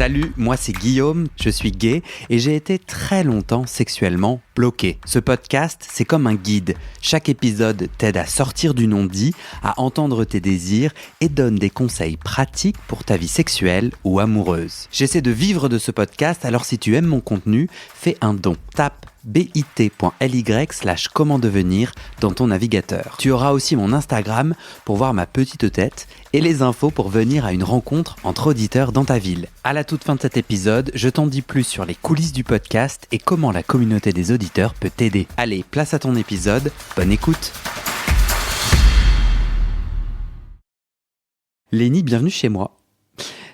Salut, moi c'est Guillaume, je suis gay et j'ai été très longtemps sexuellement bloqué. Ce podcast, c'est comme un guide. Chaque épisode t'aide à sortir du non-dit, à entendre tes désirs et donne des conseils pratiques pour ta vie sexuelle ou amoureuse. J'essaie de vivre de ce podcast, alors si tu aimes mon contenu, fais un don. Tape bit.ly/comment devenir dans ton navigateur. Tu auras aussi mon Instagram pour voir ma petite tête et les infos pour venir à une rencontre entre auditeurs dans ta ville. À la toute fin de cet épisode, je t'en dis plus sur les coulisses du podcast et comment la communauté des auditeurs peut t'aider. Allez, place à ton épisode, bonne écoute. Lénie, bienvenue chez moi.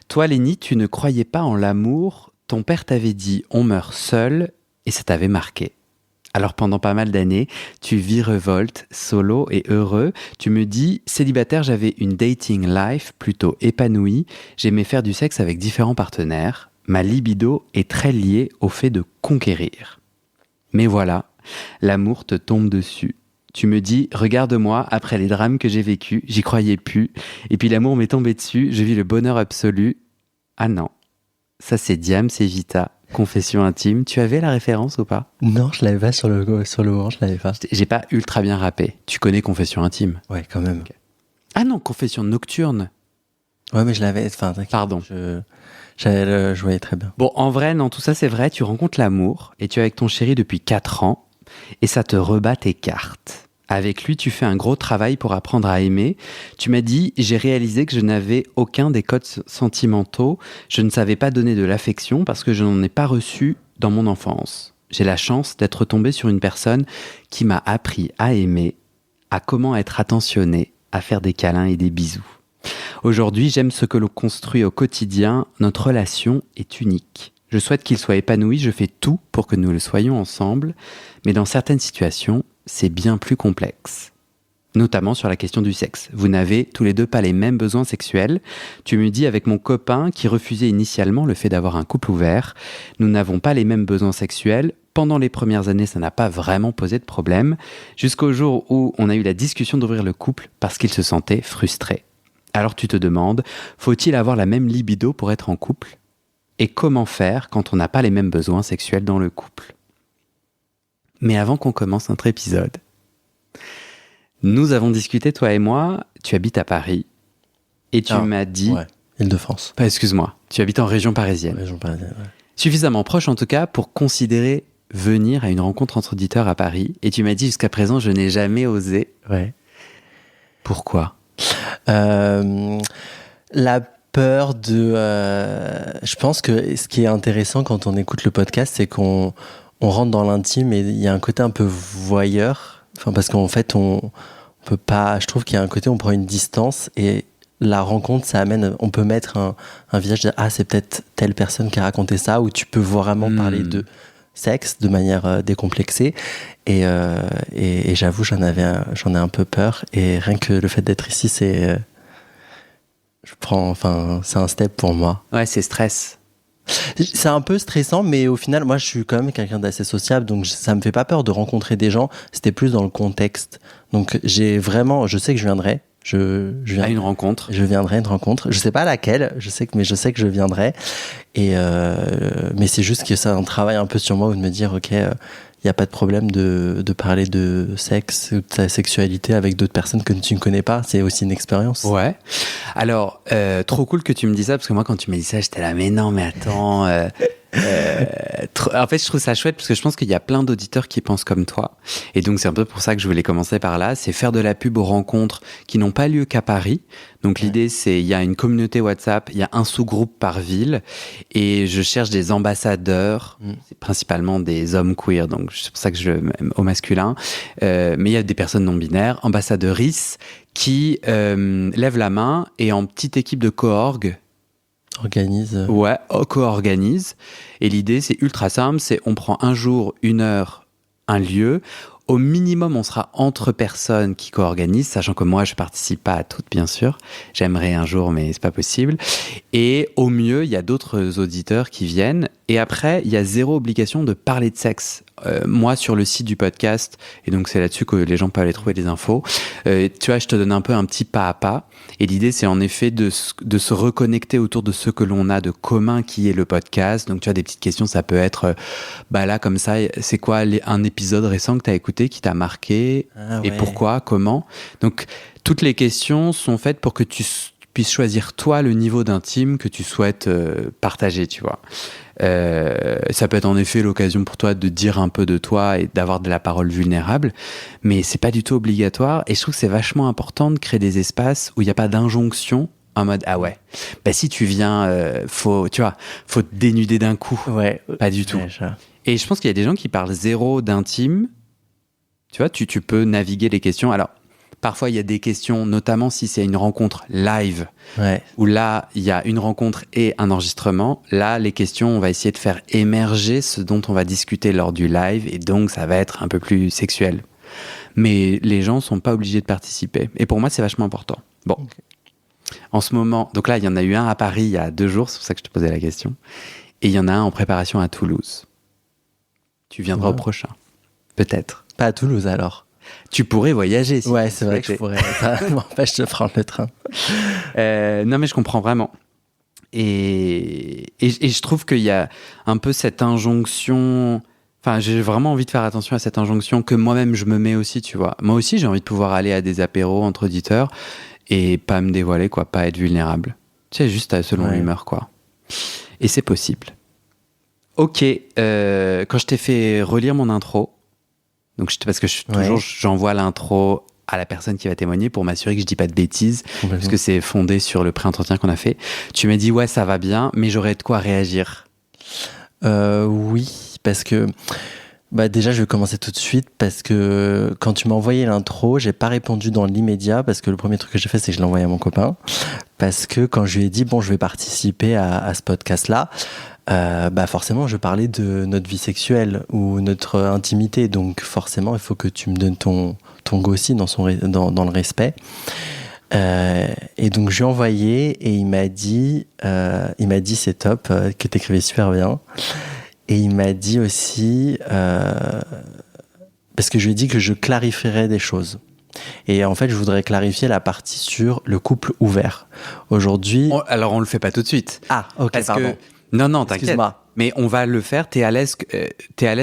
Toi Lénie, tu ne croyais pas en l'amour, ton père t'avait dit on meurt seul et ça t'avait marqué. Alors pendant pas mal d'années, tu virevoltes, solo et heureux. Tu me dis, célibataire, j'avais une dating life plutôt épanouie. J'aimais faire du sexe avec différents partenaires. Ma libido est très liée au fait de conquérir. Mais voilà, l'amour te tombe dessus. Tu me dis, regarde-moi, après les drames que j'ai vécus, j'y croyais plus. Et puis l'amour m'est tombé dessus, je vis le bonheur absolu. Ah non, ça c'est Diams et Vita. Confession intime, tu avais la référence ou pas? Non, je l'avais pas sur le moment, je l'avais pas. J'ai pas ultra bien rappé. Tu connais Confession intime? Ouais, quand même. Okay. Ah non, Confession nocturne. Ouais, mais je l'avais. Enfin, pardon. Je voyais très bien. Bon, en vrai, non, tout ça c'est vrai. Tu rencontres l'amour et tu es avec ton chéri depuis 4 ans et ça te rebat tes cartes. Avec lui, tu fais un gros travail pour apprendre à aimer. Tu m'as dit, j'ai réalisé que je n'avais aucun des codes sentimentaux. Je ne savais pas donner de l'affection parce que je n'en ai pas reçu dans mon enfance. J'ai la chance d'être tombé sur une personne qui m'a appris à aimer, à comment être attentionné, à faire des câlins et des bisous. Aujourd'hui, j'aime ce que l'on construit au quotidien. Notre relation est unique. Je souhaite qu'il soit épanoui. Je fais tout pour que nous le soyons ensemble. Mais dans certaines situations, c'est bien plus complexe. Notamment sur la question du sexe. Vous n'avez tous les deux pas les mêmes besoins sexuels. Tu me dis avec mon copain qui refusait initialement le fait d'avoir un couple ouvert, nous n'avons pas les mêmes besoins sexuels. Pendant les premières années, ça n'a pas vraiment posé de problème, jusqu'au jour où on a eu la discussion d'ouvrir le couple parce qu'il se sentait frustré. Alors tu te demandes, faut-il avoir la même libido pour être en couple ? Et comment faire quand on n'a pas les mêmes besoins sexuels dans le couple ? Mais avant qu'on commence notre épisode, nous avons discuté, toi et moi, tu habites à Paris, et tu m'as dit... Ouais, Île-de-France. Excuse-moi, tu habites en région parisienne. Région parisienne, ouais. Suffisamment proche en tout cas pour considérer venir à une rencontre entre auditeurs à Paris, et tu m'as dit jusqu'à présent, je n'ai jamais osé. Ouais. Pourquoi ? La peur de... je pense que ce qui est intéressant quand on écoute le podcast, c'est qu'on rentre dans l'intime et il y a un côté un peu voyeur. Enfin, parce qu'en fait, on peut pas... Je trouve qu'il y a un côté, on prend une distance et la rencontre, ça amène... On peut mettre un visage de « Ah, c'est peut-être telle personne qui a raconté ça » ou tu peux vraiment parler de sexe de manière décomplexée. Et j'avoue, j'en ai un peu peur. Et rien que le fait d'être ici, c'est un step pour moi. Ouais, c'est stress. C'est un peu stressant, mais au final, moi, je suis quand même quelqu'un d'assez sociable, donc ça me fait pas peur de rencontrer des gens. C'était plus dans le contexte. Donc, je sais que je viendrai. À une rencontre. Je viendrai à une rencontre. Je sais pas laquelle, mais je sais que je viendrai. Mais c'est juste que c'est un travail un peu sur moi, où de me dire, ok, il n'y a pas de problème de parler de sexe ou de ta sexualité avec d'autres personnes que tu ne connais pas. C'est aussi une expérience. Ouais. Alors, trop cool que tu me dis ça, parce que moi, quand tu m'as dit ça, j'étais là, mais non, mais attends. En fait, je trouve ça chouette, parce que je pense qu'il y a plein d'auditeurs qui pensent comme toi. Et donc, c'est un peu pour ça que je voulais commencer par là. C'est faire de la pub aux rencontres qui n'ont pas lieu qu'à Paris. Donc, l'idée, c'est, il y a une communauté WhatsApp, il y a un sous-groupe par ville. Et je cherche des ambassadeurs, c'est principalement des hommes queer, donc c'est pour ça que je au masculin. Mais il y a des personnes non-binaires, ambassadeurisses, qui lèvent la main et en petite équipe de co-org, Ouais, co-organise. Et l'idée, c'est ultra simple, c'est on prend un jour, 1 heure, un lieu. Au minimum, on sera entre personnes qui co-organisent, sachant que moi, je participe pas à toutes, bien sûr. J'aimerais un jour, mais c'est pas possible. Et au mieux, il y a d'autres auditeurs qui viennent. Et après, il y a 0 obligation de parler de sexe. moi, sur le site du podcast, et donc c'est là-dessus que les gens peuvent aller trouver des infos, tu vois, je te donne un peu un petit pas à pas. Et l'idée, c'est en effet de se reconnecter autour de ce que l'on a de commun, qui est le podcast. Donc, tu vois, des petites questions, ça peut être, là, comme ça, c'est quoi un épisode récent que tu as écouté, qui t'a marqué, et pourquoi, comment. Donc, toutes les questions sont faites pour que tu puisses choisir, toi, le niveau d'intime que tu souhaites partager, tu vois. Ça peut être en effet l'occasion pour toi de dire un peu de toi et d'avoir de la parole vulnérable, mais c'est pas du tout obligatoire, et je trouve que c'est vachement important de créer des espaces où il n'y a pas d'injonction en mode ah ouais, si tu viens, faut te dénuder d'un coup. Pas du tout. Et je pense qu'il y a des gens qui parlent zéro d'intime. Tu vois, tu peux naviguer les questions. Alors parfois, il y a des questions, notamment si c'est une rencontre live, où là, il y a une rencontre et un enregistrement. Là, les questions, on va essayer de faire émerger ce dont on va discuter lors du live, et donc ça va être un peu plus sexuel. Mais les gens ne sont pas obligés de participer. Et pour moi, c'est vachement important. Bon. En ce moment, donc là, il y en a eu un à Paris il y a 2 jours, c'est pour ça que je te posais la question. Et il y en a un en préparation à Toulouse. Tu viendras au prochain. Peut-être. Pas à Toulouse, alors. Tu pourrais voyager. Si c'est vrai que je pourrais. Ça m'empêche de prendre le train. Non, mais je comprends vraiment. Et je trouve qu'il y a un peu cette injonction. Enfin, j'ai vraiment envie de faire attention à cette injonction que moi-même je me mets aussi, tu vois. Moi aussi, j'ai envie de pouvoir aller à des apéros entre auditeurs et pas me dévoiler, quoi, pas être vulnérable. Tu sais, juste selon l'humeur, quoi. Et c'est possible. Ok, quand je t'ai fait relire mon intro, donc parce que j'envoie l'intro à la personne qui va témoigner pour m'assurer que je dis pas de bêtises, parce que c'est fondé sur le pré-entretien qu'on a fait. Tu m'as dit ça va bien, mais j'aurais de quoi réagir. Oui, parce que déjà je vais commencer tout de suite, parce que quand tu m'as envoyé l'intro, j'ai pas répondu dans l'immédiat, parce que le premier truc que j'ai fait, c'est que je l'ai envoyé à mon copain, parce que quand je lui ai dit je vais participer à ce podcast-là, forcément je parlais de notre vie sexuelle ou notre intimité, donc forcément il faut que tu me donnes ton go aussi dans le respect. Et donc je lui ai envoyé, et il m'a dit c'est top, que t'écrivais super bien, et il m'a dit aussi parce que je lui ai dit que je clarifierais des choses. Et en fait, je voudrais clarifier la partie sur le couple ouvert. Aujourd'hui... Alors, on le fait pas tout de suite. Ah, ok, pardon. Non, t'inquiète. Excuse-moi. Mais on va le faire. T'es à l'aise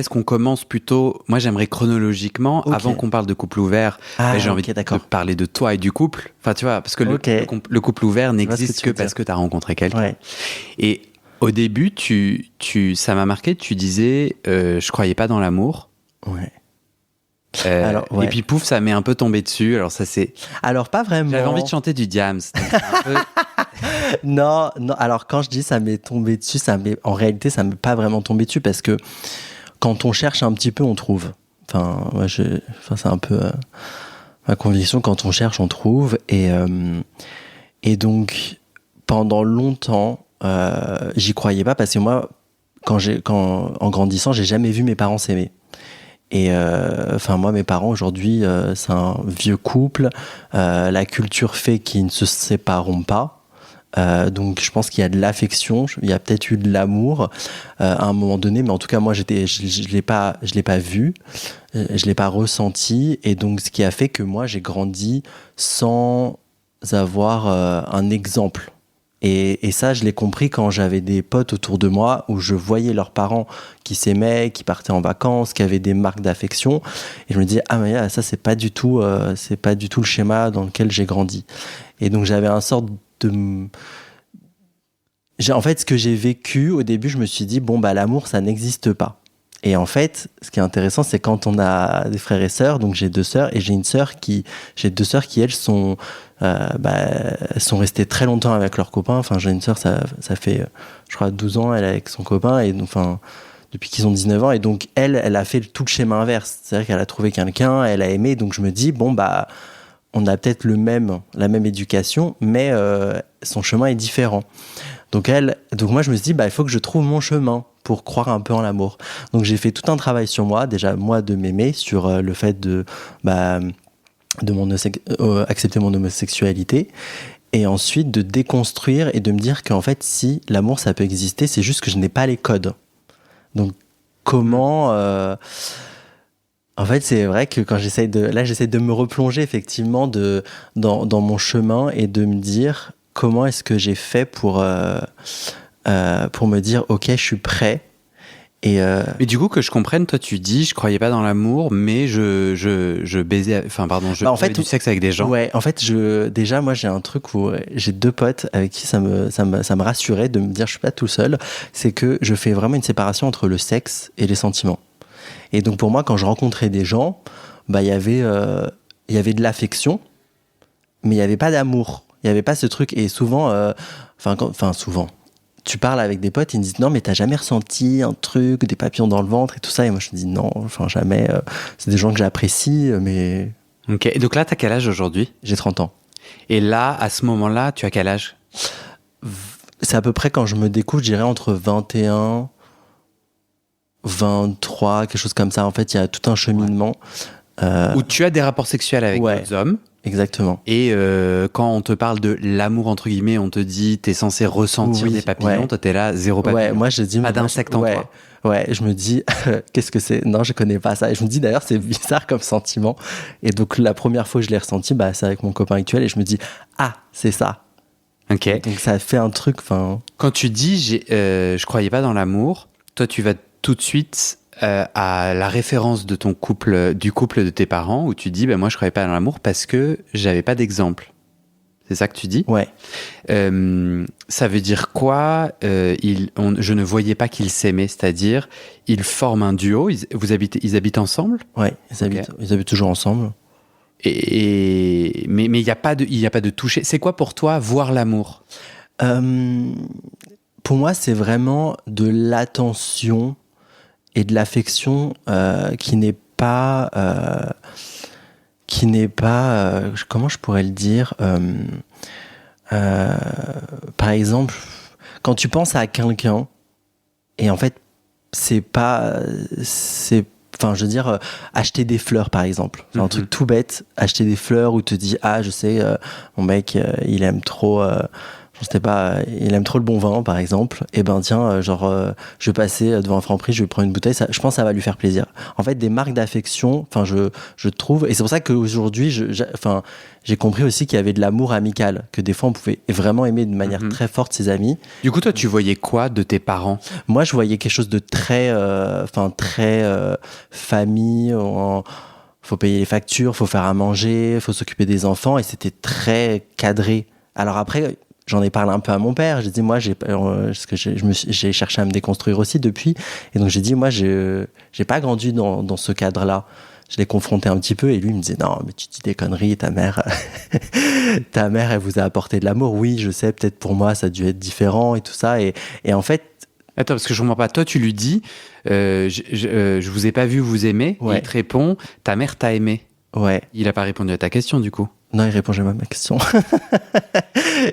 qu'on commence plutôt... Moi, j'aimerais chronologiquement, avant qu'on parle de couple ouvert, j'ai envie de parler de toi et du couple. Enfin, tu vois, parce que le couple ouvert n'existe que parce que t'as rencontré quelqu'un. Ouais. Et au début, ça m'a marqué, tu disais je croyais pas dans l'amour. Ouais. Et puis pouf, ça m'est un peu tombé dessus. Alors pas vraiment. J'avais envie de chanter du Diams. Non. Alors quand je dis ça m'est tombé dessus, en réalité ça m'est pas vraiment tombé dessus, parce que quand on cherche un petit peu, on trouve. C'est un peu ma conviction. Quand on cherche, on trouve. Et donc pendant longtemps, j'y croyais pas, parce que moi, en grandissant, j'ai jamais vu mes parents s'aimer. Et moi, mes parents aujourd'hui, c'est un vieux couple. La culture fait qu'ils ne se sépareront pas. Donc je pense qu'il y a de l'affection, il y a peut-être eu de l'amour à un moment donné, mais en tout cas moi je l'ai pas vu, je l'ai pas ressenti, et donc ce qui a fait que moi j'ai grandi sans avoir un exemple. Et ça, je l'ai compris quand j'avais des potes autour de moi où je voyais leurs parents qui s'aimaient, qui partaient en vacances, qui avaient des marques d'affection. Et je me disais, mais ça, c'est pas du tout le schéma dans lequel j'ai grandi. Et donc, j'avais un sorte de... En fait, ce que j'ai vécu, au début, je me suis dit, l'amour, ça n'existe pas. Et en fait, ce qui est intéressant, c'est quand on a des frères et sœurs, donc j'ai 2 sœurs, et j'ai 2 sœurs qui, elles, sont restées très longtemps avec leurs copains. Enfin, j'ai une sœur, ça fait, je crois, 12 ans, elle est avec son copain, et depuis qu'ils ont 19 ans, et donc elle a fait tout le schéma inverse. C'est-à-dire qu'elle a trouvé quelqu'un, elle a aimé, donc je me dis, on a peut-être la même éducation, mais son chemin est différent. Donc moi, je me suis dit, il faut que je trouve mon chemin pour croire un peu en l'amour. Donc j'ai fait tout un travail sur moi, déjà moi de m'aimer, sur le fait de accepter mon homosexualité, et ensuite de déconstruire et de me dire qu'en fait, si l'amour ça peut exister, c'est juste que je n'ai pas les codes. Donc comment... En fait, c'est vrai que quand j'essaie de me replonger effectivement dans mon chemin et de me dire comment est-ce que j'ai fait pour me dire ok, je suis prêt. Mais du coup, que je comprenne, toi tu dis je croyais pas dans l'amour, mais je baisais, enfin pardon, j'avais du sexe avec des gens. Ouais, en fait, déjà moi j'ai un truc où j'ai 2 potes avec qui ça me rassurait de me dire je suis pas tout seul. C'est que je fais vraiment une séparation entre le sexe et les sentiments. Et donc pour moi, quand je rencontrais des gens, bah il y avait de l'affection, mais il y avait pas d'amour. Il y avait pas ce truc. Et souvent, souvent, tu parles avec des potes, ils me disent non mais t'as jamais ressenti un truc, des papillons dans le ventre et tout ça. Et moi je me dis non, enfin jamais. C'est des gens que j'apprécie, mais. Ok. Et donc là, t'as quel âge aujourd'hui ? J'ai 30 ans. Et là, à ce moment-là, tu as quel âge ? C'est à peu près quand je me découvre, je dirais entre 21, 23, quelque chose comme ça. En fait, il y a tout un cheminement. Où tu as des rapports sexuels avec d'autres hommes. Exactement. Et quand on te parle de l'amour, entre guillemets, on te dit t'es censé ressentir des papillons, toi t'es là, zéro papillon. Ouais, moi je dis... Pas d'insectes en toi. Ouais, je me dis, qu'est-ce que c'est ? Non, je connais pas ça. Et je me dis d'ailleurs, c'est bizarre comme sentiment. Et donc la première fois que je l'ai ressenti, c'est avec mon copain actuel. Et je me dis, ah, c'est ça. Ok. Donc ça fait un truc, Quand tu dis je croyais pas dans l'amour, toi tu vas tout de suite à la référence de ton couple, du couple de tes parents, où tu dis moi je croyais pas dans l'amour parce que j'avais pas d'exemple. C'est ça que tu dis ? Ouais. Ça veut dire quoi ? Je ne voyais pas qu'ils s'aimaient, c'est-à-dire ils forment un duo. Ils habitent ensemble ? Ouais, ils habitent toujours ensemble. Mais il n'y a pas de toucher. C'est quoi pour toi voir l'amour ? Pour moi, c'est vraiment de l'attention et de l'affection qui n'est pas comment je pourrais le dire, par exemple, quand tu penses à quelqu'un et en fait je veux dire, acheter des fleurs par exemple, un truc tout bête, acheter des fleurs où te dis je sais, mon mec il aime trop je sais pas, il aime trop le bon vin par exemple, et tiens, je vais passer devant un Franprix, je vais prendre une bouteille, je pense que ça va lui faire plaisir. En fait, des marques d'affection, je trouve, et c'est pour ça qu'aujourd'hui j'ai compris aussi qu'il y avait de l'amour amical, que des fois on pouvait vraiment aimer de manière très forte ses amis. Du coup, toi tu voyais quoi de tes parents ? Moi je voyais quelque chose de très famille, faut payer les factures, faut faire à manger, faut s'occuper des enfants, et c'était très cadré. Alors après, j'en ai parlé un peu à mon père. J'ai dit, moi, j'ai cherché à me déconstruire aussi depuis. Et donc, j'ai dit, moi, j'ai pas grandi dans ce cadre-là. Je l'ai confronté un petit peu et lui, il me disait, non, mais tu dis des conneries, ta mère, elle vous a apporté de l'amour. Oui, je sais, peut-être pour moi, ça a dû être différent et tout ça. Et en fait. Attends, parce que je comprends pas. Toi, tu lui dis, je vous ai pas vu vous aimer. Ouais. Il te répond, ta mère t'a aimé. Ouais. Il a pas répondu à ta question, du coup. Non, il répond jamais à ma question.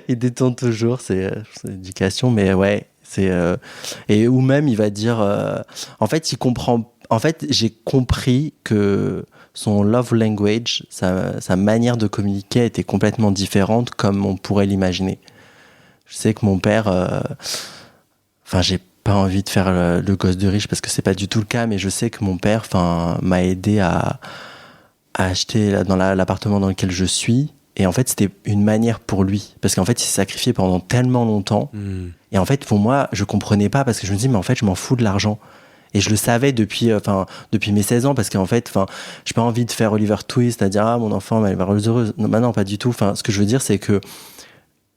Il détourne toujours, c'est l'éducation, mais ouais, et ou même il va dire, en fait, il comprend. En fait, j'ai compris que son love language, sa manière de communiquer était complètement différente, comme on pourrait l'imaginer. Je sais que mon père, j'ai pas envie de faire le gosse de riche parce que c'est pas du tout le cas, mais je sais que mon père, m'a aidé à acheter dans l'appartement dans lequel je suis. Et en fait, c'était une manière pour lui. Parce qu'en fait, il s'est sacrifié pendant tellement longtemps. Et en fait, pour moi, je comprenais pas parce que je me dis, mais en fait, je m'en fous de l'argent. Et je le savais depuis mes 16 ans parce qu'en fait, j'ai pas envie de faire Oliver Twist, c'est-à-dire, mon enfant, elle va être heureuse. Non, pas du tout. Ce que je veux dire, c'est que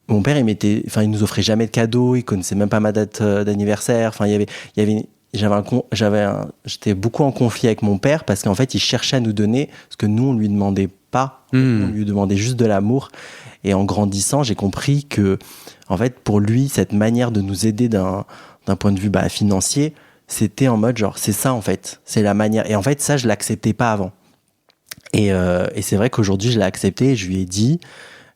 mon père, il nous offrait jamais de cadeaux, il connaissait même pas ma date d'anniversaire. J'étais beaucoup en conflit avec mon père parce qu'en fait, il cherchait à nous donner ce que nous, on lui demandait pas. On lui demandait juste de l'amour. Et en grandissant, j'ai compris que, en fait, pour lui, cette manière de nous aider d'un point de vue financier, c'était en mode genre, c'est ça en fait, c'est la manière. Et en fait, ça, je l'acceptais pas avant. Et c'est vrai qu'aujourd'hui, je l'ai accepté et je lui ai dit.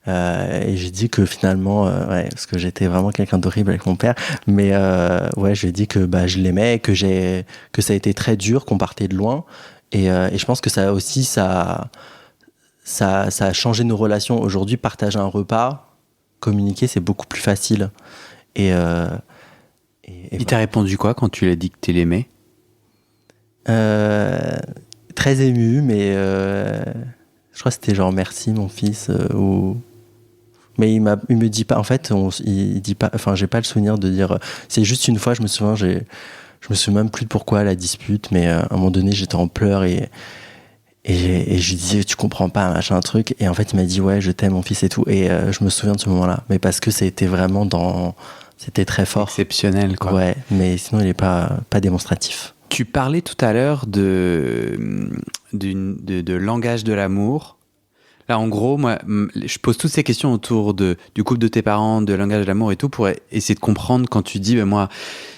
Et j'ai dit que finalement, parce que j'étais vraiment quelqu'un d'horrible avec mon père, mais je lui ai dit que je l'aimais, que ça a été très dur, qu'on partait de loin, et je pense que ça aussi, ça a changé nos relations. Aujourd'hui, partager un repas, communiquer, c'est beaucoup plus facile. Et il t'a répondu quoi quand tu lui as dit que tu l'aimais ? Très ému, mais je crois que c'était genre merci mon fils mais il me dit pas en fait il dit pas, enfin j'ai pas le souvenir de dire c'est juste une fois je me souviens je me souviens même plus de pourquoi la dispute, mais à un moment donné j'étais en pleurs et je lui disais tu comprends pas machin un truc, et en fait il m'a dit ouais je t'aime mon fils et tout, et je me souviens de ce moment-là, mais parce que c'était vraiment c'était très fort, exceptionnel quoi. Ouais, mais sinon il est pas démonstratif. Tu parlais tout à l'heure de langage de l'amour. Là, en gros, moi, je pose toutes ces questions autour du couple de tes parents, de langage de l'amour et tout, pour essayer de comprendre quand tu dis, moi,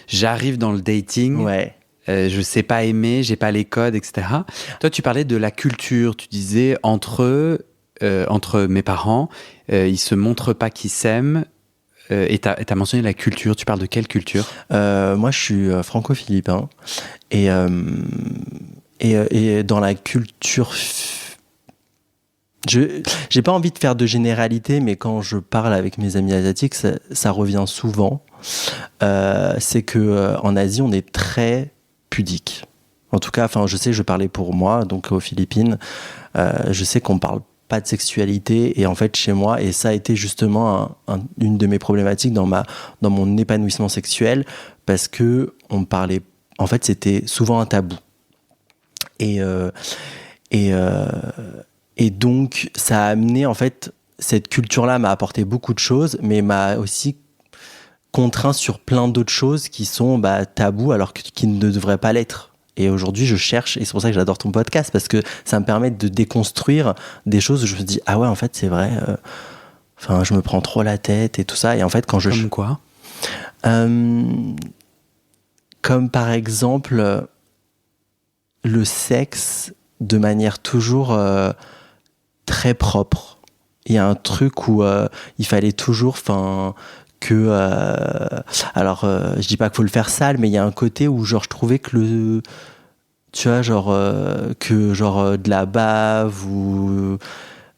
j'arrive dans le dating, ouais. Je sais pas aimer, j'ai pas les codes, etc. Toi, tu parlais de la culture. Tu disais, entre mes parents, ils se montrent pas qu'ils s'aiment. Et t'as mentionné la culture. Tu parles de quelle culture ? Moi, je suis franco-philippin. Et dans la culture... J'ai pas envie de faire de généralité, mais quand je parle avec mes amis asiatiques, ça revient souvent. C'est que en Asie, on est très pudique. En tout cas, je sais, je parlais pour moi, donc aux Philippines, je sais qu'on parle pas de sexualité, et en fait chez moi, et ça a été justement une de mes problématiques dans mon épanouissement sexuel, parce que on parlait, en fait, c'était souvent un tabou. Et donc, ça a amené, en fait, cette culture-là m'a apporté beaucoup de choses, mais m'a aussi contraint sur plein d'autres choses qui sont tabous, alors qui ne devraient pas l'être. Et aujourd'hui, je cherche, et c'est pour ça que j'adore ton podcast, parce que ça me permet de déconstruire des choses où je me dis, ah ouais, en fait, c'est vrai, je me prends trop la tête et tout ça. Et en fait, quand je... Comme quoi ? Comme par exemple, le sexe de manière toujours... très propre. Il y a un truc où il fallait toujours, je dis pas qu'il faut le faire sale, mais il y a un côté où je trouvais que de la bave, ou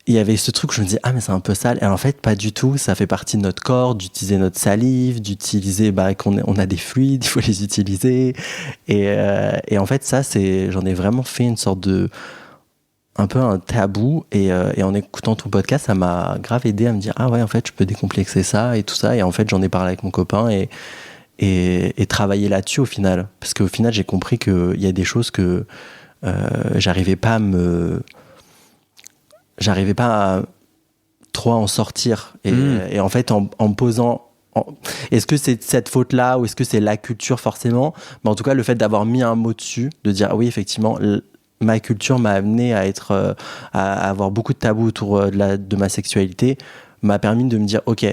il y avait ce truc où je me disais mais c'est un peu sale, et en fait pas du tout, ça fait partie de notre corps d'utiliser notre salive, d'utiliser on a des fluides, il faut les utiliser, et en fait ça j'en ai vraiment fait une sorte de un peu un tabou, et en écoutant ton podcast, ça m'a grave aidé à me dire ah ouais, en fait je peux décomplexer ça et tout ça, et en fait j'en ai parlé avec mon copain et travailler là-dessus au final, parce qu'au final j'ai compris qu'il y a des choses que j'arrivais pas à trop en sortir, et en fait en me posant est-ce que c'est cette faute-là, ou est-ce que c'est la culture forcément, mais en tout cas le fait d'avoir mis un mot dessus, de dire ah oui effectivement ma culture m'a amené à avoir beaucoup de tabous autour de ma sexualité, m'a permis de me dire ok,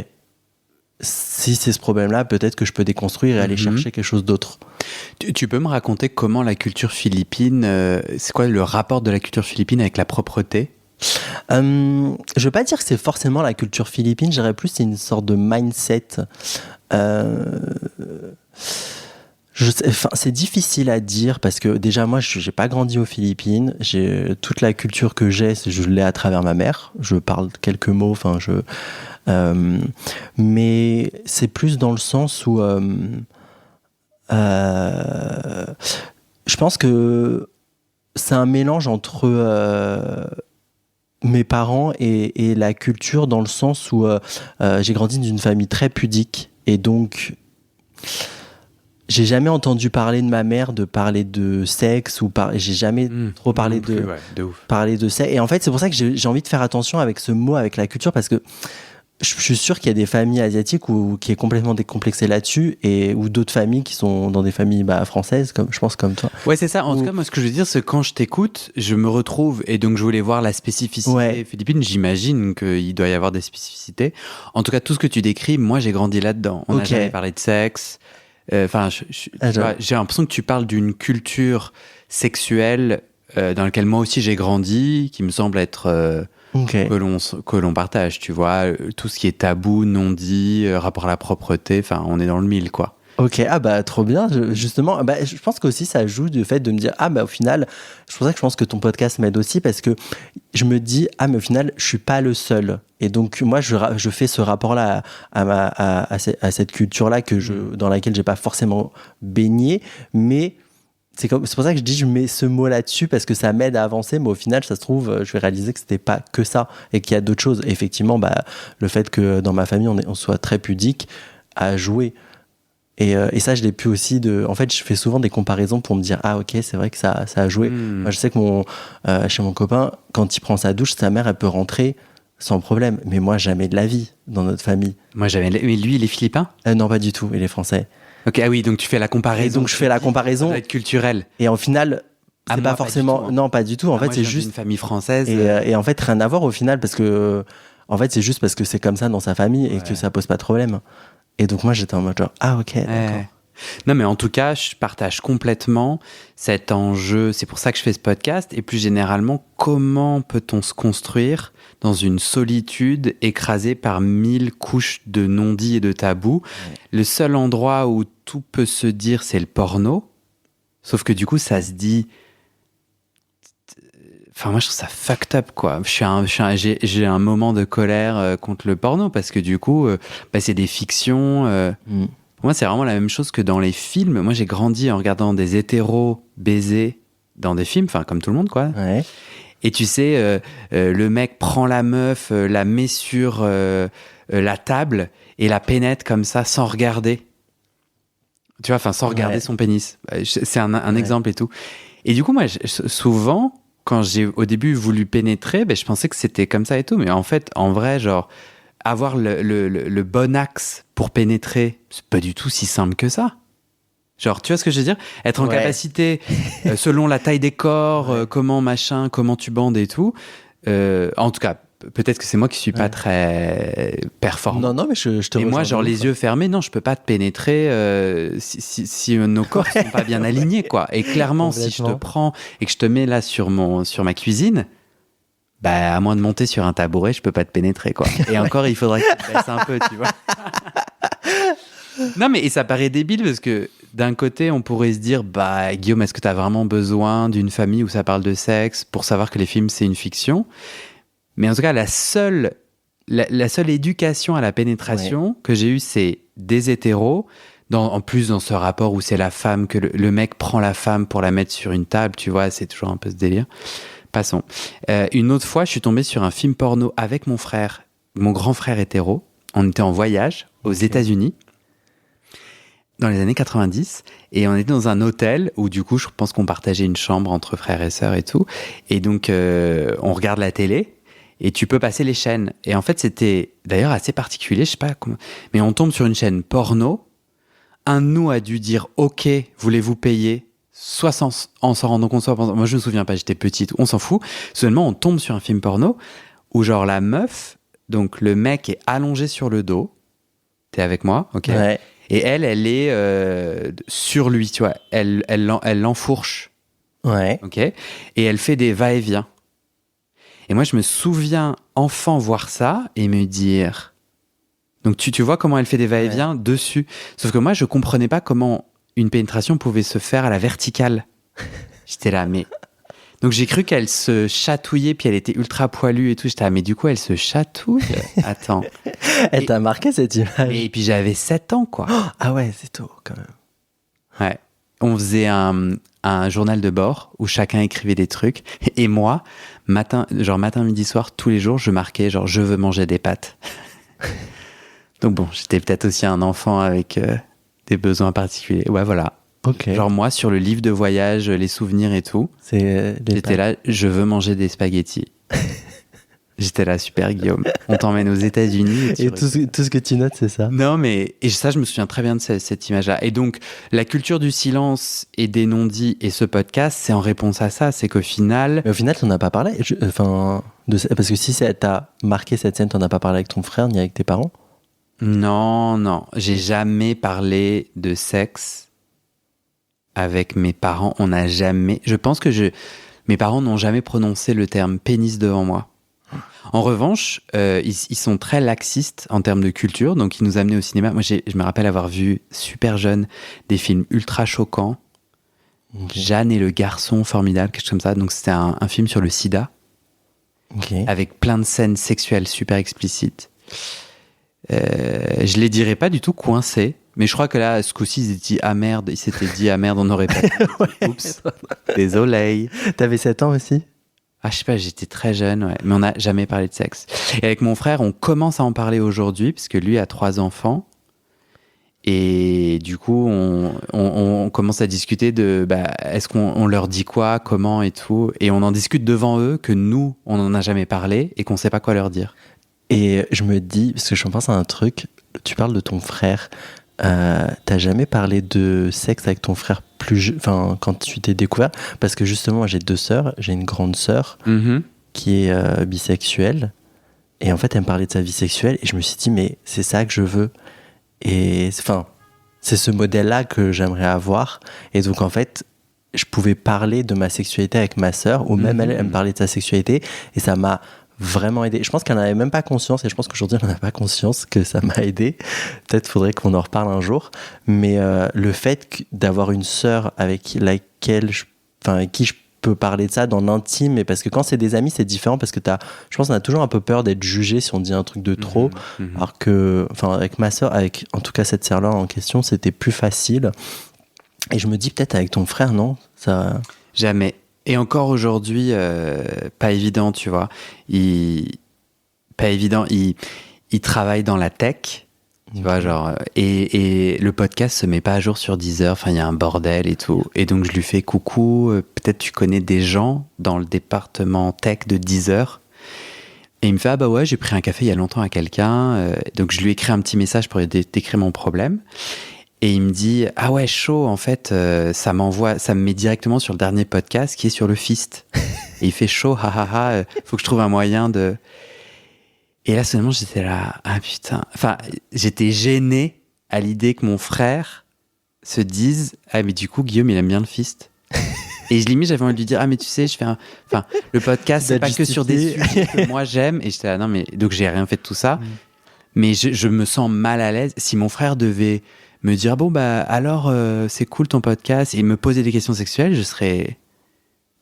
si c'est ce problème-là, peut-être que je peux déconstruire et aller chercher quelque chose d'autre. Tu peux me raconter comment la culture philippine, c'est quoi le rapport de la culture philippine avec la propreté ? Je veux pas dire que c'est forcément la culture philippine, je dirais plus c'est une sorte de mindset. C'est difficile à dire, parce que déjà moi j'ai pas grandi aux Philippines, toute la culture que je l'ai à travers ma mère, je parle quelques mots, mais c'est plus dans le sens où je pense que c'est un mélange entre mes parents et la culture, dans le sens où j'ai grandi d'une famille très pudique, et donc j'ai jamais entendu parler de ma mère de parler de sexe, j'ai jamais trop parlé parler de sexe. Et en fait, c'est pour ça que j'ai envie de faire attention avec ce mot, avec la culture, parce que je suis sûr qu'il y a des familles asiatiques qui est complètement décomplexée là-dessus, ou d'autres familles qui sont dans des familles françaises, je pense comme toi. Ouais, c'est ça. En tout cas, moi, ce que je veux dire, c'est que quand je t'écoute, je me retrouve, et donc je voulais voir la spécificité philippine. J'imagine qu'il doit y avoir des spécificités. En tout cas, tout ce que tu décris, moi, j'ai grandi là-dedans. On n'a jamais parlé de sexe. J'ai l'impression que tu parles d'une culture sexuelle dans laquelle moi aussi j'ai grandi, qui me semble être que l'on partage, tu vois, tout ce qui est tabou, non dit, rapport à la propreté, on est dans le mille, quoi. Ok, trop bien. Justement, je pense qu'aussi ça joue du fait de me dire au final, c'est pour ça que je pense que ton podcast m'aide aussi, parce que je me dis mais au final je suis pas le seul, et donc moi je fais ce rapport-là à cette culture-là dans laquelle j'ai pas forcément baigné, mais c'est pour ça que je dis je mets ce mot là-dessus parce que ça m'aide à avancer, mais au final, ça se trouve, je vais réaliser que c'était pas que ça et qu'il y a d'autres choses. Et effectivement, le fait que dans ma famille, on soit très pudique a joué. Et ça, je l'ai pu aussi en fait, je fais souvent des comparaisons pour me dire ah ok, c'est vrai que ça a joué. Moi, je sais que chez mon copain, quand il prend sa douche, sa mère, elle peut rentrer sans problème. Mais moi, jamais de la vie dans notre famille. Moi, jamais. Mais lui, il est philippin ? Non, pas du tout. Il est français. Ok, ah oui, donc tu fais la comparaison. Et donc je fais la comparaison. Ça doit être culturel. Et en final, c'est pas forcément. Pas du tout, hein. Non, pas du tout. En fait, moi, c'est je viens juste d'une famille française. Et en fait, rien à voir au final parce que, en fait, c'est juste parce que c'est comme ça dans sa famille et que ça pose pas de problème. Et donc moi, j'étais en mode genre ah ok, d'accord. Non, mais en tout cas, je partage complètement cet enjeu. C'est pour ça que je fais ce podcast. Et plus généralement, comment peut-on se construire dans une solitude écrasée par 1000 couches de non-dits et de tabous ? Le seul endroit où tout peut se dire, c'est le porno. Sauf que du coup, ça se dit... Enfin, moi, je trouve ça fucked up, quoi. J'ai un moment de colère contre le porno parce que du coup, c'est des fictions... Pour moi, c'est vraiment la même chose que dans les films. Moi, j'ai grandi en regardant des hétéros baiser dans des films, enfin, comme tout le monde, quoi. Ouais. Et tu sais, le mec prend la meuf, la met sur la table et la pénètre comme ça, sans regarder. Tu vois, enfin, sans regarder son pénis. C'est un exemple et tout. Et du coup, moi, souvent, quand j'ai au début voulu pénétrer, je pensais que c'était comme ça et tout. Mais en fait, en vrai, genre... avoir le bon axe pour pénétrer, c'est pas du tout si simple que ça. Genre, tu vois ce que je veux dire ? Être en capacité, selon la taille des corps, comment tu bandes et tout. En tout cas, peut-être que c'est moi qui suis pas très performant. Non, mais je te Et moi, genre, les yeux fermés, non, je peux pas te pénétrer si nos corps sont pas bien alignés, quoi. Et clairement, si je te prends et que je te mets là sur ma cuisine... à moins de monter sur un tabouret, je peux pas te pénétrer, quoi. Et encore, il faudrait que tu te baisses un peu, tu vois. Non, mais et ça paraît débile parce que d'un côté, on pourrait se dire, Guillaume, est-ce que tu as vraiment besoin d'une famille où ça parle de sexe pour savoir que les films, c'est une fiction ? Mais en tout cas, la seule éducation à la pénétration que j'ai eue, c'est des hétéros, en plus dans ce rapport où c'est la femme, que le mec prend la femme pour la mettre sur une table, tu vois, c'est toujours un peu ce délire. Passons. Une autre fois, je suis tombé sur un film porno avec mon frère, mon grand frère hétéro. On était en voyage aux États-Unis dans les années 90 et on était dans un hôtel où du coup, je pense qu'on partageait une chambre entre frères et sœurs et tout. Et donc, on regarde la télé et tu peux passer les chaînes. Et en fait, c'était d'ailleurs assez particulier, je sais pas comment, mais on tombe sur une chaîne porno. Un de nous a dû dire « Ok, voulez-vous payer ?» Soit en s'en rendant compte, soit en pensant... Moi, je me souviens pas, j'étais petite, on s'en fout. Seulement, on tombe sur un film porno où, genre, la meuf, donc le mec est allongé sur le dos. T'es avec moi ? Ok. Ouais. Et elle est sur lui, tu vois. Elle l'enfourche. Ouais. Ok. Et elle fait des va-et-vient. Et moi, je me souviens, enfant, voir ça et me dire... Donc, tu vois comment elle fait des va-et-vient dessus. Sauf que moi, je comprenais pas comment... une pénétration pouvait se faire à la verticale. J'étais là, mais... Donc j'ai cru qu'elle se chatouillait, puis elle était ultra poilue et tout. J'étais là, mais du coup, elle se chatouille ? Attends. Elle t'a marqué cette image ? Et puis j'avais 7 ans, quoi. Ah ouais, c'est tôt, quand même. Ouais. On faisait un journal de bord où chacun écrivait des trucs. Et moi, matin, midi, soir, tous les jours, je marquais genre, je veux manger des pâtes. Donc bon, j'étais peut-être aussi un enfant avec... des besoins particuliers. Ouais, voilà. Okay. Genre moi, sur le livre de voyage, les souvenirs et tout, j'étais là, je veux manger des spaghettis. J'étais là, super Guillaume. On t'emmène aux États-Unis. Et tout ce que tu notes, c'est ça ? Non, mais et ça, je me souviens très bien de cette image-là. Et donc, la culture du silence et des non-dits et ce podcast, c'est en réponse à ça. C'est qu'au final... Mais au final, t'en as pas parlé. Parce que si ça t'a marqué cette scène, t'en as pas parlé avec ton frère ni avec tes parents ? Non. J'ai jamais parlé de sexe avec mes parents. On n'a jamais... Je pense que mes parents n'ont jamais prononcé le terme pénis devant moi. En revanche, ils sont très laxistes en termes de culture, donc ils nous amenaient au cinéma. Moi, je me rappelle avoir vu, super jeune, des films ultra choquants. Okay. Jeanne et le garçon, formidable, quelque chose comme ça. Donc c'était un film sur le sida, avec plein de scènes sexuelles super explicites. Je les dirais pas du tout coincés. Mais je crois que là, ce coup-ci, il s'était dit, ah merde, on n'aurait pas. Ouais. Oups, désolé. T'avais 7 ans aussi? Ah, je sais pas, j'étais très jeune, ouais. Mais on n'a jamais parlé de sexe. Et avec mon frère, on commence à en parler aujourd'hui, parce que lui a 3 enfants. Et du coup, on commence à discuter de, est-ce qu'on leur dit quoi, comment et tout. Et on en discute devant eux, que nous, on n'en a jamais parlé et qu'on sait pas quoi leur dire. Et je me dis, parce que je pense à un truc, tu parles de ton frère. T'as jamais parlé de sexe avec ton frère quand tu t'es découvert? Parce que justement, moi, j'ai 2 sœurs. J'ai une grande sœur qui est bisexuelle. Et en fait, elle me parlait de sa vie sexuelle. Et je me suis dit, mais c'est ça que je veux. Et c'est ce modèle-là que j'aimerais avoir. Et donc, en fait, je pouvais parler de ma sexualité avec ma sœur, ou même elle me parlait de sa sexualité. Et ça m'a vraiment aidé. Je pense qu'elle n'en avait même pas conscience, et je pense qu'aujourd'hui, elle n'en a pas conscience que ça m'a aidé. Peut-être faudrait qu'on en reparle un jour. Mais le fait d'avoir une sœur avec qui je peux parler de ça dans l'intime, et parce que quand c'est des amis, c'est différent, parce que je pense qu'on a toujours un peu peur d'être jugé si on dit un truc de trop, alors que, avec ma sœur, en tout cas cette sœur-là en question, c'était plus facile. Et je me dis peut-être avec ton frère, non? Ça... Jamais. Et encore aujourd'hui, pas évident, tu vois. Pas évident, il travaille dans la tech. Tu vois, genre, et le podcast se met pas à jour sur Deezer, il y a un bordel et tout. Et donc, je lui fais coucou, peut-être tu connais des gens dans le département tech de Deezer. Et il me fait, ah bah ouais, j'ai pris un café il y a longtemps à quelqu'un. Donc, je lui écris un petit message pour lui décrire mon problème. Et il me dit, ah ouais, chaud, en fait, ça me met directement sur le dernier podcast qui est sur le fist. Et il fait chaud, faut que je trouve un moyen de... Et là, seulement, j'étais là, ah putain. J'étais gêné à l'idée que mon frère se dise, ah mais du coup, Guillaume, il aime bien le fist. Et j'avais envie de lui dire, ah mais tu sais, le podcast, c'est pas que sur des sujets que moi j'aime. Et j'étais là, non mais, donc j'ai rien fait de tout ça. Mais je me sens mal à l'aise. Si mon frère devait me dire, bon alors, c'est cool ton podcast, et me poser des questions sexuelles, je serais...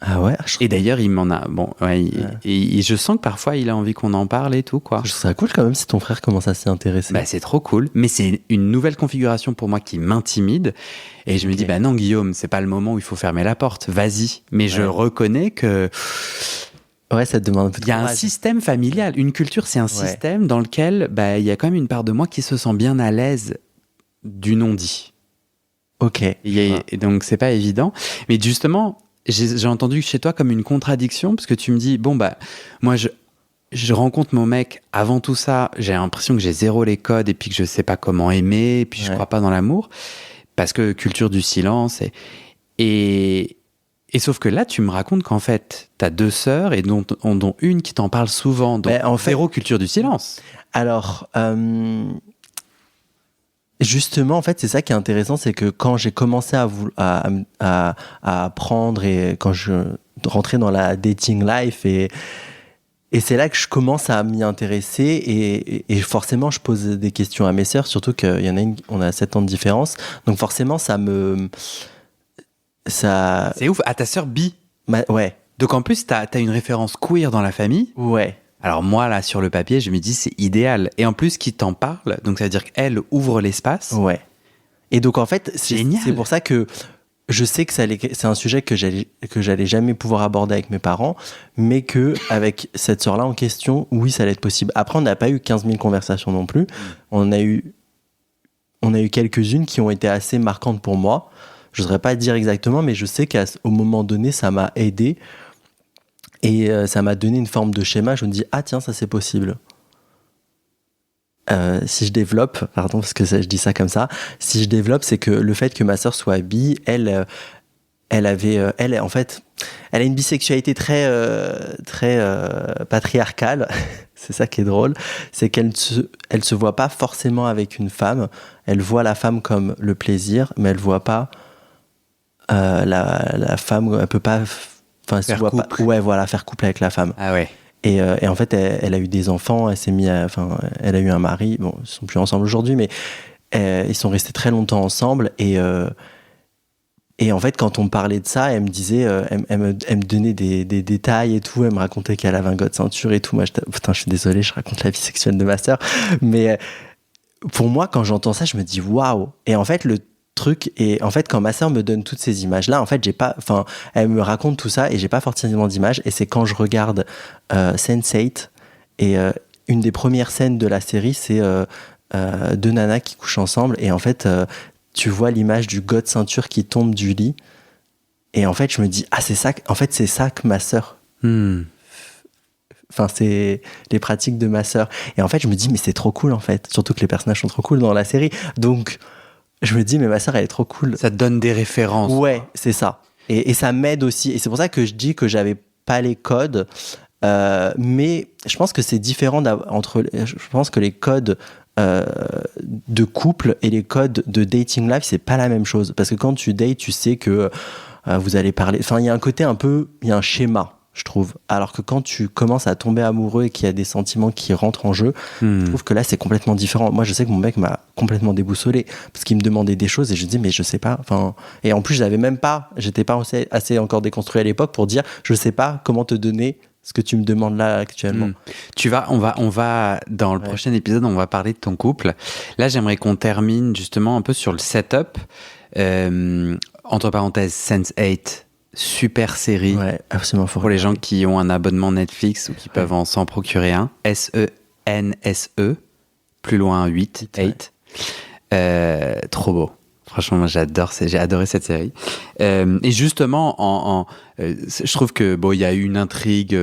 Ah ouais. Et d'ailleurs, il m'en a. Bon, ouais, et je sens que parfois il a envie qu'on en parle et tout, quoi. Je trouve ça cool quand même si ton frère commence à s'y intéresser. C'est trop cool, mais c'est une nouvelle configuration pour moi qui m'intimide. Et je me dis, non, Guillaume, c'est pas le moment où il faut fermer la porte, vas-y. Mais je reconnais que. Ouais, ça te demande un peu de Il y a un système familial. Une culture, c'est un système dans lequel il y a quand même une part de moi qui se sent bien à l'aise du non-dit. Ok. Et donc, c'est pas évident. Mais justement. J'ai entendu chez toi comme une contradiction, parce que tu me dis, moi, je rencontre mon mec, avant tout ça, j'ai l'impression que j'ai zéro les codes, et puis que je sais pas comment aimer, et puis je crois pas dans l'amour, parce que culture du silence, et sauf que là, tu me racontes qu'en fait, t'as 2 sœurs, et dont une qui t'en parle souvent, donc zéro culture du silence. Alors, justement, en fait, c'est ça qui est intéressant, c'est que quand j'ai commencé à apprendre, et quand je rentrais dans la dating life, et c'est là que je commence à m'y intéresser, et forcément, je pose des questions à mes sœurs, surtout qu'il y en a on a 7 ans de différence, donc forcément, ça... C'est ouf, à ta sœur bi. Ouais. Donc en plus, t'as une référence queer dans la famille. Ouais. Alors moi, là, sur le papier, je me dis, c'est idéal. Et en plus, qui t'en parle, donc ça veut dire qu'elle ouvre l'espace. Ouais. Et donc, en fait, c'est pour ça que je sais que c'est un sujet que j'allais jamais pouvoir aborder avec mes parents, mais que avec cette sœur-là en question, oui, ça allait être possible. Après, on n'a pas eu 15 000 conversations non plus. On a eu quelques-unes qui ont été assez marquantes pour moi. Je ne saurais pas dire exactement, mais je sais qu'au moment donné, ça m'a aidé. Et ça m'a donné une forme de schéma. Je me dis, ah tiens, ça c'est possible. Si je développe, pardon, parce que je dis ça comme ça, si je développe, c'est que le fait que ma sœur soit bi, elle en fait, elle a une bisexualité très patriarcale. C'est ça qui est drôle. C'est qu'elle se voit pas forcément avec une femme. Elle voit la femme comme le plaisir, mais elle voit pas la femme. Elle peut pas. Enfin, faire couple. Faire couple avec la femme. Ah ouais. Et en fait, elle a eu des enfants, elle a eu un mari. Bon, ils sont plus ensemble aujourd'hui, mais ils sont restés très longtemps ensemble. Et en fait, quand on me parlait de ça, elle me disait, elle me donnait des détails et tout. Elle me racontait qu'elle avait un god ceinture et tout. Moi, putain, je suis désolé, je raconte la vie sexuelle de ma sœur, mais pour moi, quand j'entends ça, je me dis waouh. Et en fait, le truc est, en fait, quand ma sœur me donne toutes ces images-là, en fait, elle me raconte tout ça et j'ai pas forcément d'images. Et c'est quand je regarde Sense8 et une des premières scènes de la série, c'est deux nanas qui couchent ensemble et en fait, tu vois l'image du gars de ceinture qui tombe du lit. Et en fait, je me dis c'est ça que ma sœur. Enfin, c'est les pratiques de ma sœur. Et en fait, je me dis, mais c'est trop cool, en fait. Surtout que les personnages sont trop cool dans la série. Donc, je me dis, mais ma sœur, elle est trop cool. Ça te donne des références. Ouais, c'est ça. Et ça m'aide aussi. Et c'est pour ça que je dis que j'avais pas les codes. Mais je pense que c'est différent je pense que les codes de couple et les codes de dating life, c'est pas la même chose. Parce que quand tu dates, tu sais que vous allez parler... Enfin, il y a un côté il y a un schéma, je trouve. Alors que quand tu commences à tomber amoureux et qu'il y a des sentiments qui rentrent en jeu, je trouve que là, c'est complètement différent. Moi, je sais que mon mec m'a complètement déboussolé parce qu'il me demandait des choses et je dis, mais je sais pas. Enfin, et en plus, j'étais pas assez encore déconstruit à l'époque pour dire, je sais pas comment te donner ce que tu me demandes là actuellement. On va dans le prochain épisode, on va parler de ton couple. Là, j'aimerais qu'on termine justement un peu sur le setup. Entre parenthèses, Sense8. Super série. Ouais, absolument. Pour les gens qui ont un abonnement Netflix ou qui peuvent s'en procurer un. SENSE, plus loin 8. Trop beau. Franchement, moi, j'ai adoré cette série. Et justement, je trouve que il y a eu une intrigue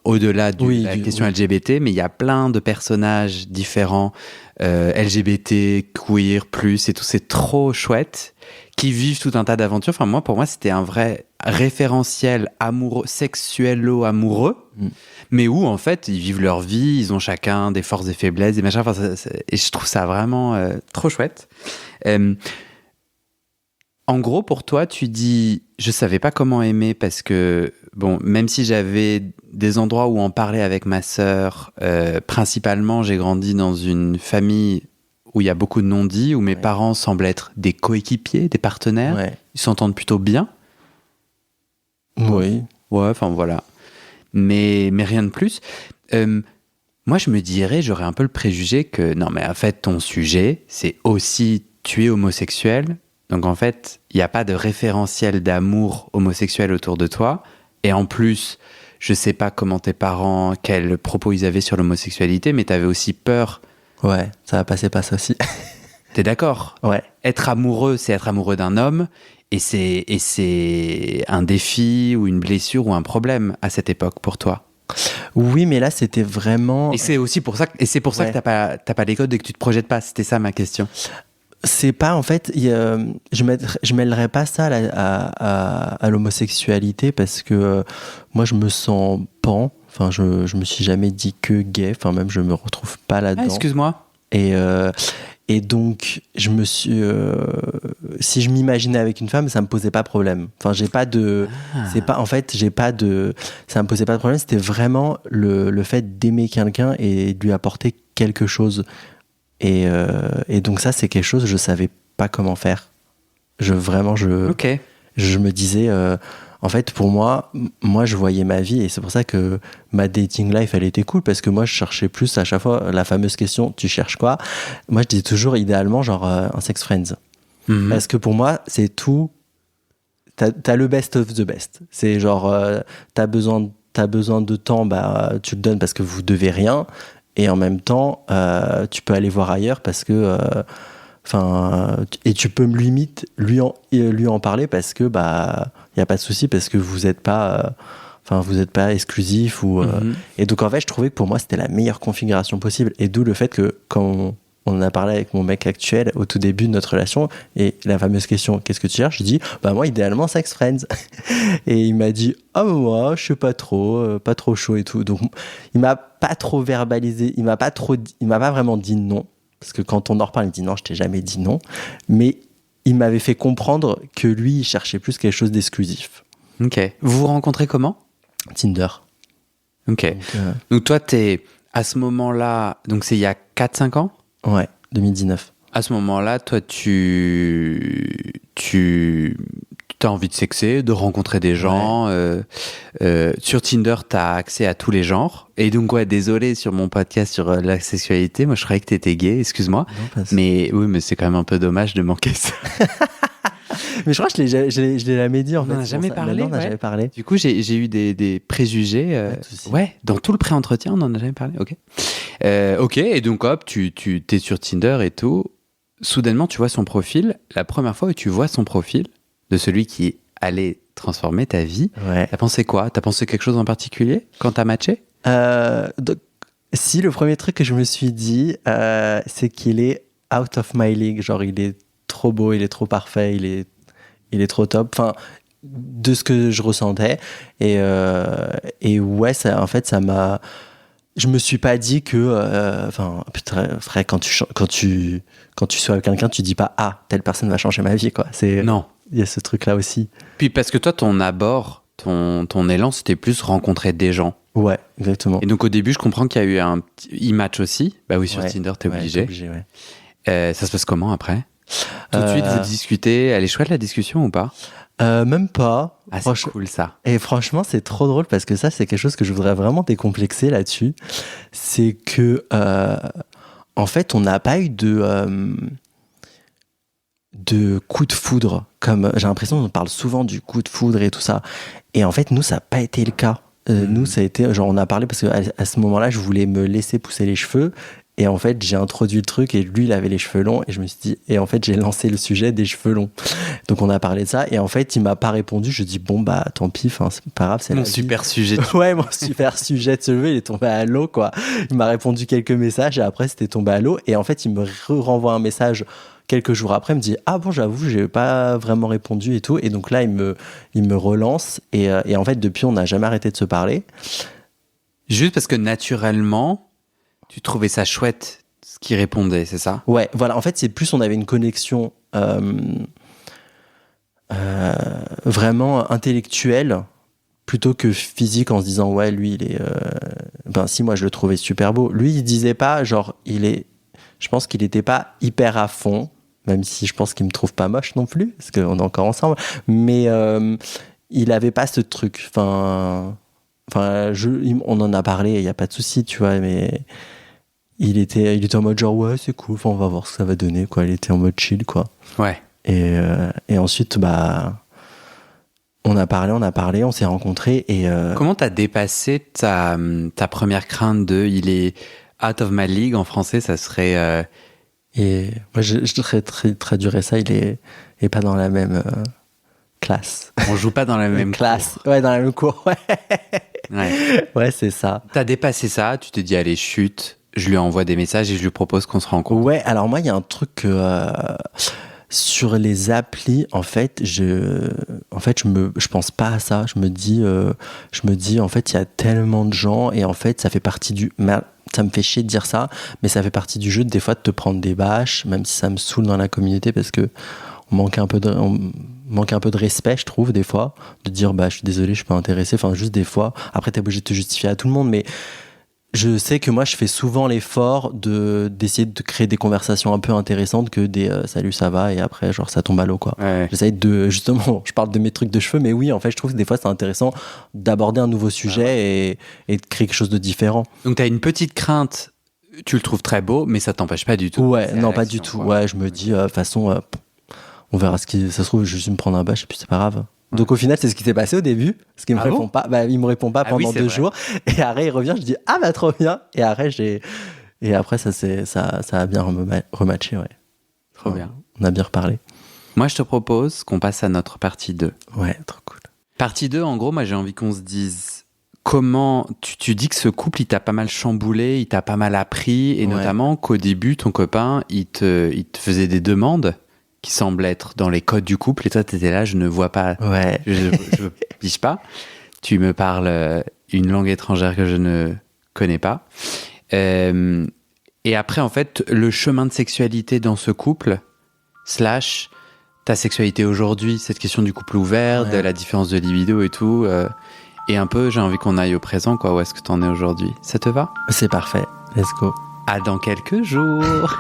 au-delà de la question LGBT, mais il y a plein de personnages différents, LGBT, queer, plus et tout. C'est trop chouette. Qui vivent tout un tas d'aventures. Enfin, pour moi, c'était un vrai référentiel amoureux, sexuello-amoureux, mais où, en fait, ils vivent leur vie, ils ont chacun des forces et faiblesses, des machins. Enfin, et je trouve ça vraiment trop chouette. En gros, pour toi, tu dis, je savais pas comment aimer parce que, même si j'avais des endroits où en parler avec ma sœur, principalement, j'ai grandi dans une famille où il y a beaucoup de non-dits, où mes parents semblent être des coéquipiers, des partenaires. Ils s'entendent plutôt bien. Oui. Ouais, enfin voilà. Mais rien de plus. Moi, je me dirais, j'aurais un peu le préjugé que, non, mais en fait, ton sujet, c'est aussi tu es homosexuel. Donc en fait, il n'y a pas de référentiel d'amour homosexuel autour de toi. Et en plus, je sais pas comment tes parents, quels propos ils avaient sur l'homosexualité, mais tu avais aussi peur. Ouais, ça va passer pas ça aussi. T'es d'accord ? Ouais. Être amoureux, c'est être amoureux d'un homme, et c'est un défi ou une blessure ou un problème à cette époque pour toi. Oui, mais là, c'était vraiment... Et c'est aussi pour ça, que t'as pas les codes et que tu te projettes pas. C'était ça ma question. C'est pas, en fait, je mêlerais pas ça à l'homosexualité parce que moi, je me sens pan. Enfin, je me suis jamais dit que gay. Enfin, même, je me retrouve pas là-dedans. Excuse-moi. Et donc, je me suis... si je m'imaginais avec une femme, ça me posait pas problème. Enfin, j'ai pas de... C'est pas... En fait, j'ai pas de... Ça me posait pas de problème. C'était vraiment le fait d'aimer quelqu'un et de lui apporter quelque chose. Et donc ça, c'est quelque chose, je savais pas comment faire. Je me disais... en fait, pour moi, je voyais ma vie et c'est pour ça que ma dating life, elle était cool parce que moi, je cherchais plus à chaque fois la fameuse question, tu cherches quoi ? Moi, je disais toujours idéalement genre un sex friends. Mm-hmm. Parce que pour moi, c'est tout. T'as le best of the best. C'est genre, t'as besoin de temps, tu le donnes parce que vous devez rien. Et en même temps, tu peux aller voir ailleurs parce que... et tu peux limite lui en parler parce que y a pas de souci parce que vous êtes pas exclusif ou et donc en fait je trouvais que pour moi c'était la meilleure configuration possible et d'où le fait que quand on en a parlé avec mon mec actuel au tout début de notre relation et la fameuse question qu'est-ce que tu cherches, je dis moi idéalement sex friends et il m'a dit moi je suis pas trop chaud et tout, donc il m'a pas trop verbalisé, il m'a pas vraiment dit non. Parce que quand on en reparle, il me dit non, je t'ai jamais dit non. Mais il m'avait fait comprendre que lui, il cherchait plus quelque chose d'exclusif. Ok. Vous vous rencontrez comment ? Tinder. Ok. Donc toi, t'es à ce moment-là, donc c'est il y a 4-5 ans ? Ouais, 2019. À ce moment-là, toi, tu tu as envie de sexer, de rencontrer des gens. Sur Tinder, tu as accès à tous les genres. Et donc, désolé sur mon podcast sur la sexualité. Moi, je croyais que tu étais gay, excuse-moi. Non, mais oui, mais c'est quand même un peu dommage de manquer ça. Mais je crois que je l'ai jamais dit en fait. On n'a jamais parlé. Non, on n'a jamais parlé. Du coup, j'ai eu des préjugés. Dans tout le pré-entretien, on n'en a jamais parlé. Ok, et donc hop, tu t'es sur Tinder et tout. Soudainement, tu vois son profil. La première fois où tu vois son profil de celui qui allait transformer ta vie, t'as pensé quoi? T'as pensé quelque chose en particulier quand t'as matché? Donc, si, le premier truc que je me suis dit, c'est qu'il est out of my league. Genre, il est trop beau, il est trop parfait, il est trop top. Enfin, de ce que je ressentais. Et ouais, en fait, ça m'a... Je me suis pas dit que... Enfin, putain, frère, quand tu sois avec quelqu'un, tu dis pas « Ah, telle personne va changer ma vie », quoi. Non. Il y a ce truc-là aussi. Puis parce que toi, ton abord, ton élan, c'était plus rencontrer des gens. Ouais, exactement. Et donc, au début, je comprends qu'il y a eu un petit e-match aussi. Bah oui, sur Tinder, t'es obligé. Ça se passe comment après? Tout de suite, vous discutez. Elle est chouette, la discussion, ou pas? Même pas. Ah, c'est cool, ça. Et franchement, c'est trop drôle parce que ça, c'est quelque chose que je voudrais vraiment décomplexer là-dessus. C'est que, en fait, on n'a pas eu de coup de foudre. Comme j'ai l'impression qu'on parle souvent du coup de foudre et tout ça. Et en fait, nous, ça n'a pas été le cas. Nous, ça a été, genre, on a parlé parce qu'à ce moment-là, je voulais me laisser pousser les cheveux. Et en fait, j'ai introduit le truc et lui, il avait les cheveux longs. Et je me suis dit, et en fait, j'ai lancé le sujet des cheveux longs. Donc, on a parlé de ça. Et en fait, il m'a pas répondu. Je dis, bon, bah, tant pis, c'est pas grave. C'est mon super sujet. Ouais, mon super sujet de cheveux, il est tombé à l'eau, quoi. Il m'a répondu quelques messages et après, c'était tombé à l'eau. Et en fait, il me renvoie un message quelques jours après, il me dit « Ah bon, j'avoue, j'ai pas vraiment répondu et tout. » Et donc là, il me relance. Et en fait, depuis, on n'a jamais arrêté de se parler. Juste parce que naturellement, tu trouvais ça chouette, ce qu'il répondait, c'est ça? Ouais, voilà. En fait, c'est plus, on avait une connexion vraiment intellectuelle plutôt que physique, en se disant « Ouais, lui, il est... Ben si, moi, je le trouvais super beau. » Lui, il disait pas, genre, je pense qu'il était pas hyper à fond, même si je pense qu'il me trouve pas moche non plus, parce qu'on est encore ensemble, mais il avait pas ce truc. Enfin, on en a parlé, il y a pas de souci, tu vois, mais il était en mode genre ouais, c'est cool, on va voir ce que ça va donner, quoi. Il était en mode chill, quoi. Ouais. Et ensuite, bah, on a parlé, on s'est rencontrés et. Comment t'as dépassé ta première crainte de il est out of my league, en français, ça serait. Et moi, je traduirais ça, il est pas dans la même classe. On joue pas dans la même classe. Cours. Ouais, dans la même cour, ouais, c'est ça. T'as dépassé ça, tu t'es dit, allez, chute, je lui envoie des messages et je lui propose qu'on se rencontre. Ouais, alors moi, il y a un truc que... sur les applis, en fait, je pense pas à ça. Je me dis, en fait, il y a tellement de gens et en fait, ça fait partie du... Ça me fait chier de dire ça, mais ça fait partie du jeu des fois de te prendre des bâches, même si ça me saoule dans la communauté parce que on manque un peu de respect, je trouve, des fois, de dire bah je suis désolé, je suis pas intéressé. Enfin, juste des fois. Après, t'es obligé de te justifier à tout le monde, mais je sais que moi, je fais souvent l'effort d'essayer de créer des conversations un peu intéressantes que des salut, ça va, et après, genre, ça tombe à l'eau, quoi. Ouais. J'essaye justement, je parle de mes trucs de cheveux, mais oui, en fait, je trouve que des fois, c'est intéressant d'aborder un nouveau sujet et de créer quelque chose de différent. Donc, t'as une petite crainte, tu le trouves très beau, mais ça t'empêche pas du tout. Ouais, non, pas du tout. Quoi. Ouais, je me dis, de toute façon, on verra ça se trouve, je vais juste me prendre un bâche, et puis c'est pas grave. Donc au final, c'est ce qui s'est passé au début, parce qu'il me répond pas. Bah, il me répond pas pendant 2 jours, et après il revient. Je dis ah bah trop bien. Et après ça a bien rematché, ouais. Trop bien. On a bien reparlé. Moi, je te propose qu'on passe à notre partie 2. Ouais, trop cool. Partie 2, en gros, moi j'ai envie qu'on se dise comment tu dis que ce couple il t'a pas mal chamboulé, il t'a pas mal appris, et notamment qu'au début ton copain il te faisait des demandes qui semble être dans les codes du couple, et toi t'étais là, je ne vois pas, je pige pas, tu me parles une langue étrangère que je ne connais pas, et après en fait le chemin de sexualité dans ce couple / ta sexualité aujourd'hui, cette question du couple ouvert, de la différence de libido et tout, et un peu j'ai envie qu'on aille au présent, quoi. Où est-ce que t'en es aujourd'hui? Ça te va? C'est parfait, let's go. À dans quelques jours.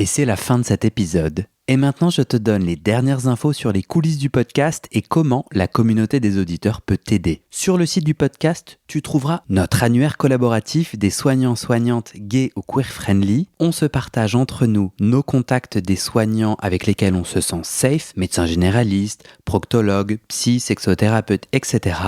Et c'est la fin de cet épisode. Et maintenant, je te donne les dernières infos sur les coulisses du podcast et comment la communauté des auditeurs peut t'aider. Sur le site du podcast, tu trouveras notre annuaire collaboratif des soignants-soignantes gays ou queer-friendly. On se partage entre nous nos contacts des soignants avec lesquels on se sent safe, médecins généralistes, proctologues, psy, sexothérapeutes, etc.,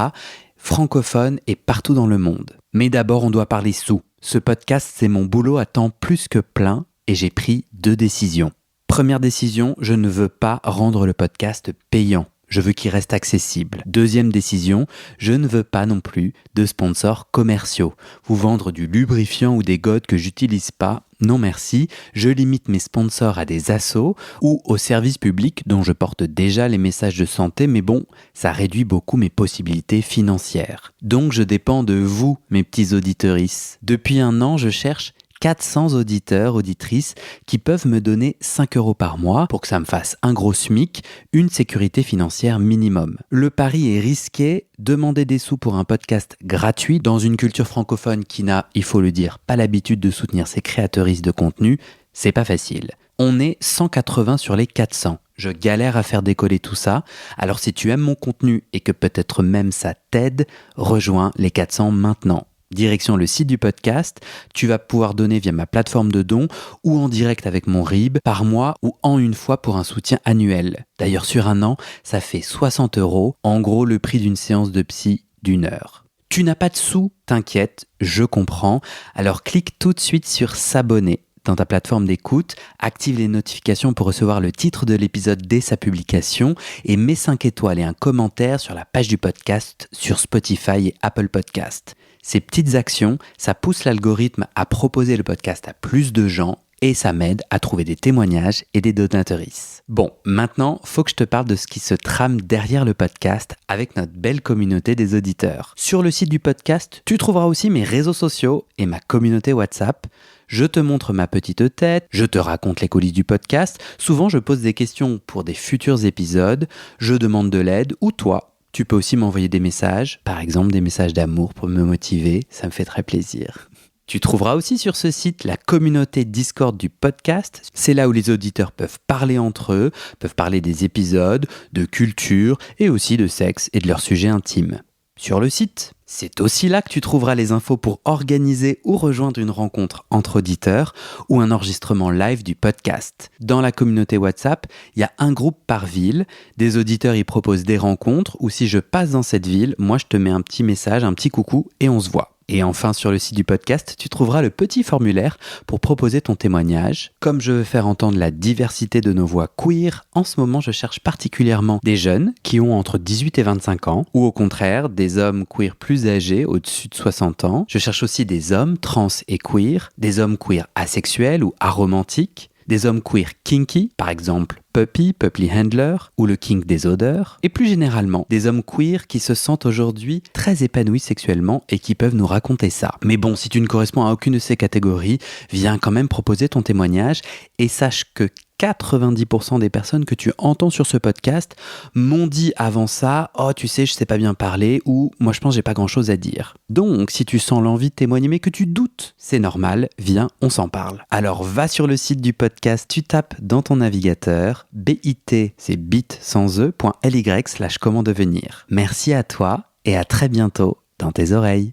francophones et partout dans le monde. Mais d'abord, on doit parler sous. Ce podcast, c'est mon boulot à temps plus que plein et j'ai pris 2 décisions. Première décision, je ne veux pas rendre le podcast payant. Je veux qu'il reste accessible. Deuxième décision, je ne veux pas non plus de sponsors commerciaux. Vous vendre du lubrifiant ou des godes que j'utilise pas, non merci. Je limite mes sponsors à des assos ou aux services publics dont je porte déjà les messages de santé, mais bon, ça réduit beaucoup mes possibilités financières. Donc je dépends de vous, mes petits auditorices. Depuis 1 an, je cherche 400 auditeurs, auditrices qui peuvent me donner 5 € par mois pour que ça me fasse un gros SMIC, une sécurité financière minimum. Le pari est risqué, demander des sous pour un podcast gratuit dans une culture francophone qui n'a, il faut le dire, pas l'habitude de soutenir ses créateuristes de contenu, c'est pas facile. On est 180 sur les 400. Je galère à faire décoller tout ça, alors si tu aimes mon contenu et que peut-être même ça t'aide, rejoins les 400 maintenant. Direction le site du podcast, tu vas pouvoir donner via ma plateforme de dons ou en direct avec mon RIB par mois ou en une fois pour un soutien annuel. D'ailleurs sur 1 an, ça fait 60 €, en gros le prix d'une séance de psy d'1 heure. Tu n'as pas de sous, t'inquiète, je comprends, alors clique tout de suite sur s'abonner dans ta plateforme d'écoute, active les notifications pour recevoir le titre de l'épisode dès sa publication et mets 5 étoiles et un commentaire sur la page du podcast sur Spotify et Apple Podcast. Ces petites actions, ça pousse l'algorithme à proposer le podcast à plus de gens et ça m'aide à trouver des témoignages et des donatrices. Bon, maintenant, faut que je te parle de ce qui se trame derrière le podcast avec notre belle communauté des auditeurs. Sur le site du podcast, tu trouveras aussi mes réseaux sociaux et ma communauté WhatsApp. Je te montre ma petite tête, je te raconte les coulisses du podcast. Souvent, je pose des questions pour des futurs épisodes, je demande de l'aide ou toi. Tu peux aussi m'envoyer des messages, par exemple des messages d'amour pour me motiver, ça me fait très plaisir. Tu trouveras aussi sur ce site la communauté Discord du podcast. C'est là où les auditeurs peuvent parler entre eux, peuvent parler des épisodes, de culture et aussi de sexe et de leurs sujets intimes. Sur le site, c'est aussi là que tu trouveras les infos pour organiser ou rejoindre une rencontre entre auditeurs ou un enregistrement live du podcast. Dans la communauté WhatsApp, il y a un groupe par ville. Des auditeurs y proposent des rencontres ou si je passe dans cette ville, moi je te mets un petit message, un petit coucou et on se voit. Et enfin, sur le site du podcast, tu trouveras le petit formulaire pour proposer ton témoignage. Comme je veux faire entendre la diversité de nos voix queer, en ce moment, je cherche particulièrement des jeunes qui ont entre 18 et 25 ans, ou au contraire, des hommes queer plus âgés, au-dessus de 60 ans. Je cherche aussi des hommes trans et queer, des hommes queer asexuels ou aromantiques, des hommes queer kinky, par exemple Puppy Handler, ou le kink des odeurs, et plus généralement, des hommes queer qui se sentent aujourd'hui très épanouis sexuellement et qui peuvent nous raconter ça. Mais bon, si tu ne corresponds à aucune de ces catégories, viens quand même proposer ton témoignage et sache que 90% des personnes que tu entends sur ce podcast m'ont dit avant ça « Oh, tu sais, je sais pas bien parler » ou « Moi, je pense que j'ai pas grand-chose à dire ». Donc, si tu sens l'envie de témoigner mais que tu doutes, c'est normal, viens, on s'en parle. Alors, va sur le site du podcast, tu tapes dans ton navigateur bit, c'est bit sans e.ly/comment devenir. Merci à toi et à très bientôt dans tes oreilles.